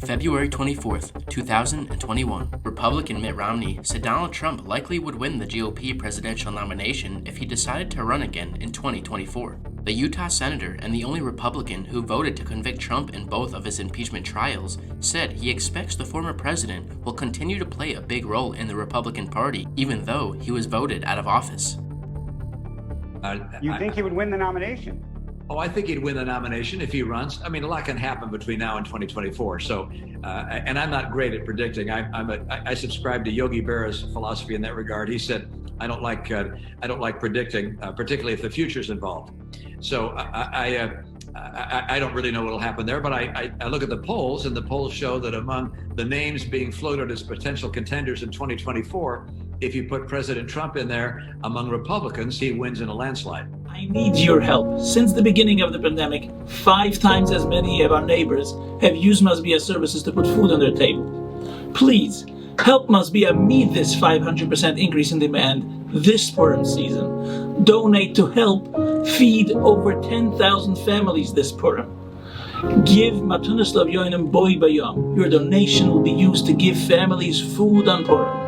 February 24th, 2021, Republican Mitt Romney said Donald Trump likely would win the GOP presidential nomination if he decided to run again in 2024. The Utah senator and the only Republican who voted to convict Trump in both of his impeachment trials said he expects the former president will continue to play a big role in the Republican Party even though he was voted out of office. You think he would win the nomination? Oh, I think he'd win the nomination if he runs. I mean, a lot can happen between now and 2024. So, and I'm not great at predicting. I subscribe to Yogi Berra's philosophy in that regard. He said, I don't like predicting, particularly if the future's involved. So I don't really know what'll happen there, but I look at the polls, and the polls show that among the names being floated as potential contenders in 2024, if you put President Trump in there among Republicans, he wins in a landslide. I need your help. Since the beginning of the pandemic, 5 times as many of our neighbors have used Must Be services to put food on their table. Please, help Must Be meet this 500% increase in demand this Purim season. Donate to help feed over 10,000 families this Purim. Give Matunas Lav Yoinim Boi Bayom. Your donation will be used to give families food on Purim.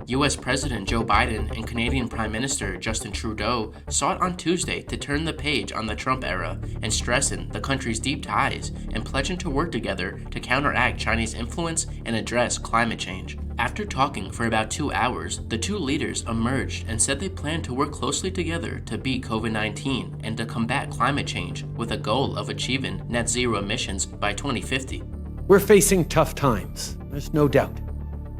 U.S. President Joe Biden and Canadian Prime Minister Justin Trudeau sought on Tuesday to turn the page on the Trump era and strengthen the country's deep ties and pledging to work together to counteract Chinese influence and address climate change. After talking for about 2 hours, the two leaders emerged and said they plan to work closely together to beat COVID-19 and to combat climate change with a goal of achieving net zero emissions by 2050. We're facing tough times, there's no doubt,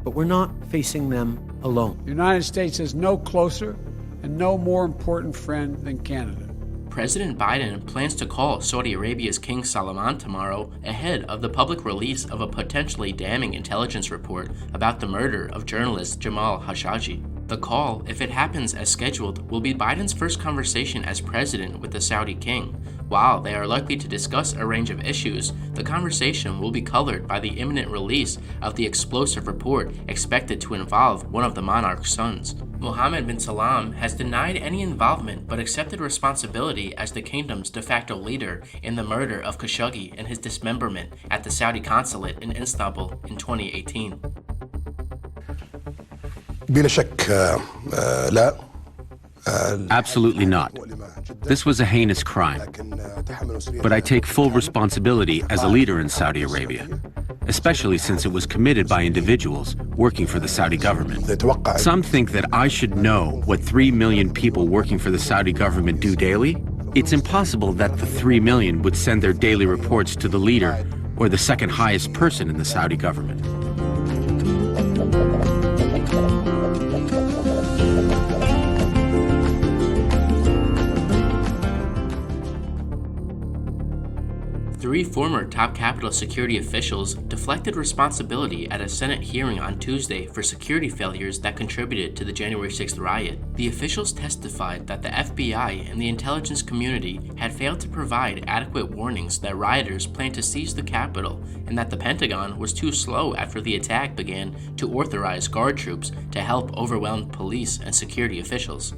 but we're not facing them alone. The United States is no closer and no more important friend than Canada. President Biden plans to call Saudi Arabia's King Salman tomorrow ahead of the public release of a potentially damning intelligence report about the murder of journalist Jamal Khashoggi. The call, if it happens as scheduled, will be Biden's first conversation as president with the Saudi king. While they are likely to discuss a range of issues, the conversation will be colored by the imminent release of the explosive report expected to involve one of the monarch's sons. Mohammed bin Salman has denied any involvement but accepted responsibility as the kingdom's de facto leader in the murder of Khashoggi and his dismemberment at the Saudi consulate in Istanbul in 2018. Absolutely not. This was a heinous crime. But I take full responsibility as a leader in Saudi Arabia, especially since it was committed by individuals working for the Saudi government. Some think that I should know what 3 million people working for the Saudi government do daily. It's impossible that the 3 million would send their daily reports to the leader or the second highest person in the Saudi government. Three former top Capitol security officials deflected responsibility at a Senate hearing on Tuesday for security failures that contributed to the January 6th riot. The officials testified that the FBI and the intelligence community had failed to provide adequate warnings that rioters planned to seize the Capitol, and that the Pentagon was too slow after the attack began to authorize guard troops to help overwhelmed police and security officials.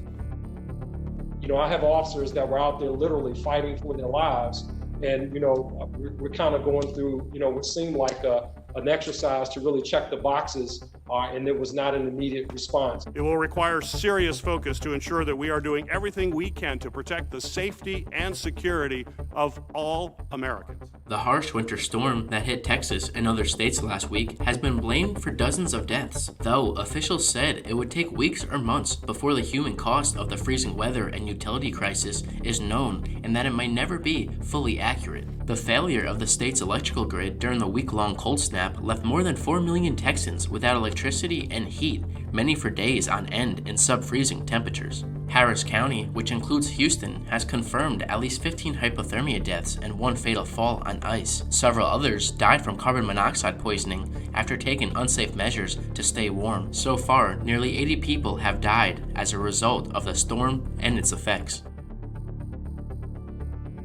You know, I have officers that were out there literally fighting for their lives. And, you know, we're kind of going through, you know, what seemed like an exercise to really check the boxes, and there was not an immediate response. It will require serious focus to ensure that we are doing everything we can to protect the safety and security of all Americans. The harsh winter storm that hit Texas and other states last week has been blamed for dozens of deaths, though officials said it would take weeks or months before the human cost of the freezing weather and utility crisis is known, and that it might never be fully accurate. The failure of the state's electrical grid during the week-long cold snap left more than 4 million Texans without electricity and heat, many for days on end in sub-freezing temperatures. Harris County, which includes Houston, has confirmed at least 15 hypothermia deaths and 1 fatal fall on ice. Several others died from carbon monoxide poisoning after taking unsafe measures to stay warm. So far, nearly 80 people have died as a result of the storm and its effects.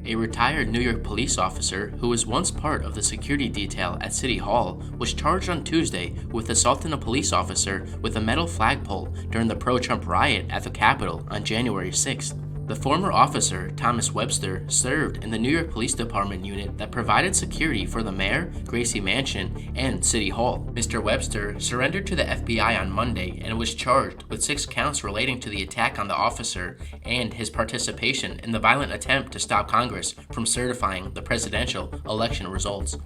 A retired New York police officer who was once part of the security detail at City Hall was charged on Tuesday with assaulting a police officer with a metal flagpole during the pro-Trump riot at the Capitol on January 6th. The former officer, Thomas Webster, served in the New York Police Department unit that provided security for the mayor, Gracie Mansion, and City Hall. Mr. Webster surrendered to the FBI on Monday and was charged with 6 counts relating to the attack on the officer and his participation in the violent attempt to stop Congress from certifying the presidential election results.